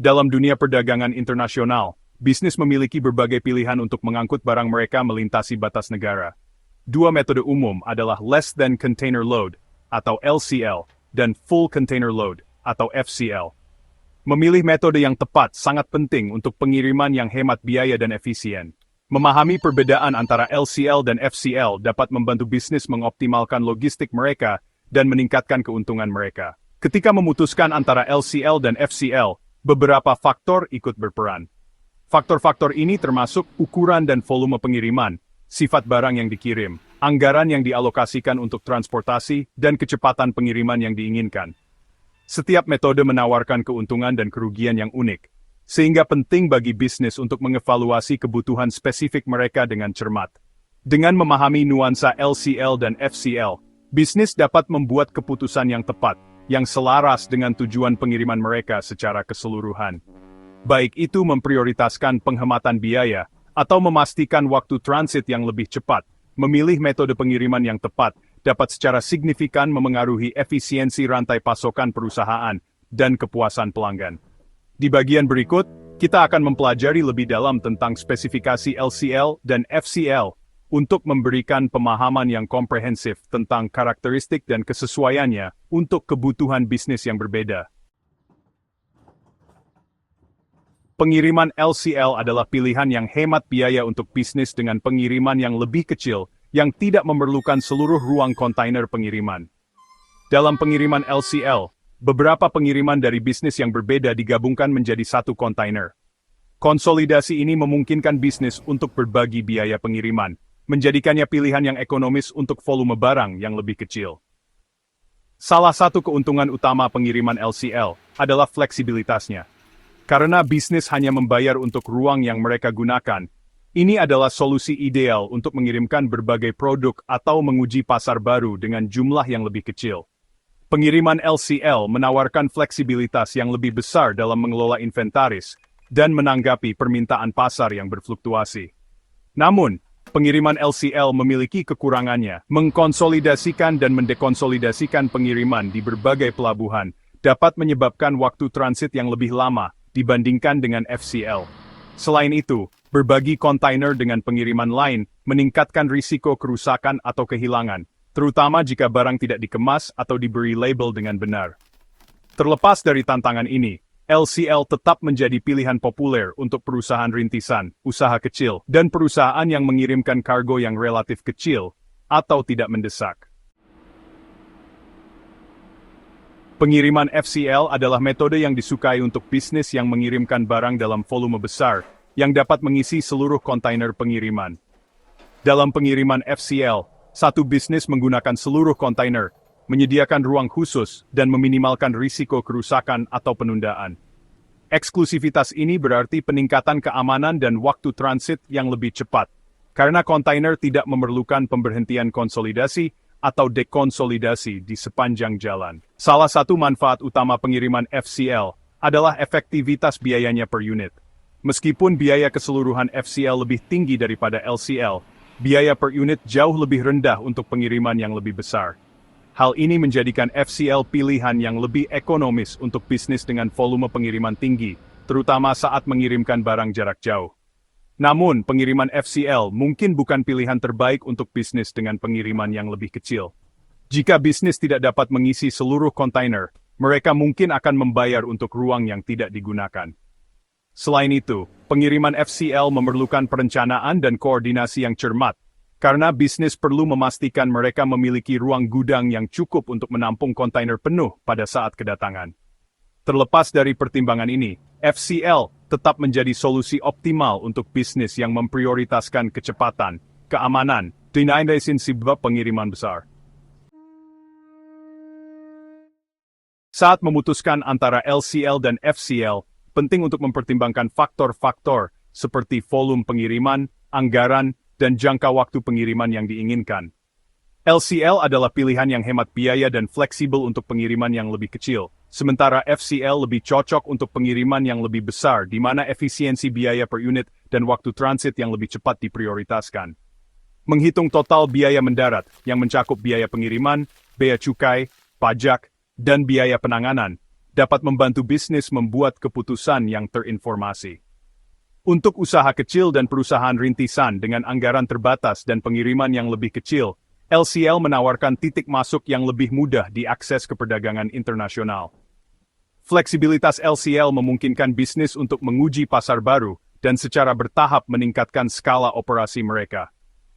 Dalam dunia perdagangan internasional, bisnis memiliki berbagai pilihan untuk mengangkut barang mereka melintasi batas negara. Dua metode umum adalah Less Than Container Load, atau LCL, dan Full Container Load, atau FCL. Memilih metode yang tepat sangat penting untuk pengiriman yang hemat biaya dan efisien. Memahami perbedaan antara LCL dan FCL dapat membantu bisnis mengoptimalkan logistik mereka dan meningkatkan keuntungan mereka. Ketika memutuskan antara LCL dan FCL, beberapa faktor ikut berperan. Faktor-faktor ini termasuk ukuran dan volume pengiriman, sifat barang yang dikirim, anggaran yang dialokasikan untuk transportasi, dan kecepatan pengiriman yang diinginkan. Setiap metode menawarkan keuntungan dan kerugian yang unik, sehingga penting bagi bisnis untuk mengevaluasi kebutuhan spesifik mereka dengan cermat. Dengan memahami nuansa LCL dan FCL, bisnis dapat membuat keputusan yang tepat, yang selaras dengan tujuan pengiriman mereka secara keseluruhan. Baik itu memprioritaskan penghematan biaya, atau memastikan waktu transit yang lebih cepat. Memilih metode pengiriman yang tepat dapat secara signifikan memengaruhi efisiensi rantai pasokan perusahaan dan kepuasan pelanggan. Di bagian berikut, kita akan mempelajari lebih dalam tentang spesifikasi LCL dan FCL untuk memberikan pemahaman yang komprehensif tentang karakteristik dan kesesuaiannya untuk kebutuhan bisnis yang berbeda. Pengiriman LCL adalah pilihan yang hemat biaya untuk bisnis dengan pengiriman yang lebih kecil, yang tidak memerlukan seluruh ruang kontainer pengiriman. Dalam pengiriman LCL, beberapa pengiriman dari bisnis yang berbeda digabungkan menjadi satu kontainer. Konsolidasi ini memungkinkan bisnis untuk berbagi biaya pengiriman, menjadikannya pilihan yang ekonomis untuk volume barang yang lebih kecil. Salah satu keuntungan utama pengiriman LCL adalah fleksibilitasnya. Karena bisnis hanya membayar untuk ruang yang mereka gunakan, ini adalah solusi ideal untuk mengirimkan berbagai produk atau menguji pasar baru dengan jumlah yang lebih kecil. Pengiriman LCL menawarkan fleksibilitas yang lebih besar dalam mengelola inventaris dan menanggapi permintaan pasar yang berfluktuasi. Namun, pengiriman LCL memiliki kekurangannya. Mengkonsolidasikan dan mendekonsolidasikan pengiriman di berbagai pelabuhan dapat menyebabkan waktu transit yang lebih lama dibandingkan dengan FCL. Selain itu, berbagi kontainer dengan pengiriman lain meningkatkan risiko kerusakan atau kehilangan, terutama jika barang tidak dikemas atau diberi label dengan benar. Terlepas dari tantangan ini, LCL tetap menjadi pilihan populer untuk perusahaan rintisan, usaha kecil, dan perusahaan yang mengirimkan kargo yang relatif kecil atau tidak mendesak. Pengiriman FCL adalah metode yang disukai untuk bisnis yang mengirimkan barang dalam volume besar, yang dapat mengisi seluruh kontainer pengiriman. Dalam pengiriman FCL, satu bisnis menggunakan seluruh kontainer, menyediakan ruang khusus, dan meminimalkan risiko kerusakan atau penundaan. Eksklusivitas ini berarti peningkatan keamanan dan waktu transit yang lebih cepat, karena kontainer tidak memerlukan pemberhentian konsolidasi atau dekonsolidasi di sepanjang jalan. Salah satu manfaat utama pengiriman FCL adalah efektivitas biayanya per unit. Meskipun biaya keseluruhan FCL lebih tinggi daripada LCL, biaya per unit jauh lebih rendah untuk pengiriman yang lebih besar. Hal ini menjadikan FCL pilihan yang lebih ekonomis untuk bisnis dengan volume pengiriman tinggi, terutama saat mengirimkan barang jarak jauh. Namun, pengiriman FCL mungkin bukan pilihan terbaik untuk bisnis dengan pengiriman yang lebih kecil. Jika bisnis tidak dapat mengisi seluruh kontainer, mereka mungkin akan membayar untuk ruang yang tidak digunakan. Selain itu, pengiriman FCL memerlukan perencanaan dan koordinasi yang cermat, karena bisnis perlu memastikan mereka memiliki ruang gudang yang cukup untuk menampung kontainer penuh pada saat kedatangan. Terlepas dari pertimbangan ini, FCL tetap menjadi solusi optimal untuk bisnis yang memprioritaskan kecepatan, keamanan, dan sebab pengiriman besar. Saat memutuskan antara LCL dan FCL, penting untuk mempertimbangkan faktor-faktor seperti volume pengiriman, anggaran, dan jangka waktu pengiriman yang diinginkan. LCL adalah pilihan yang hemat biaya dan fleksibel untuk pengiriman yang lebih kecil, sementara FCL lebih cocok untuk pengiriman yang lebih besar di mana efisiensi biaya per unit dan waktu transit yang lebih cepat diprioritaskan. Menghitung total biaya mendarat yang mencakup biaya pengiriman, bea cukai, pajak, dan biaya penanganan, dapat membantu bisnis membuat keputusan yang terinformasi. Untuk usaha kecil dan perusahaan rintisan dengan anggaran terbatas dan pengiriman yang lebih kecil, LCL menawarkan titik masuk yang lebih mudah diakses ke perdagangan internasional. Fleksibilitas LCL memungkinkan bisnis untuk menguji pasar baru dan secara bertahap meningkatkan skala operasi mereka.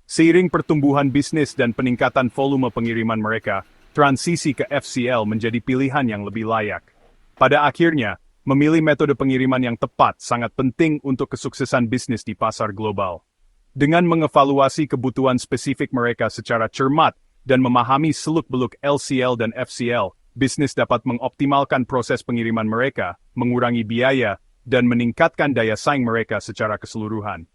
Seiring pertumbuhan bisnis dan peningkatan volume pengiriman mereka, transisi ke FCL menjadi pilihan yang lebih layak. Pada akhirnya, memilih metode pengiriman yang tepat sangat penting untuk kesuksesan bisnis di pasar global. Dengan mengevaluasi kebutuhan spesifik mereka secara cermat dan memahami seluk-beluk LCL dan FCL, bisnis dapat mengoptimalkan proses pengiriman mereka, mengurangi biaya, dan meningkatkan daya saing mereka secara keseluruhan.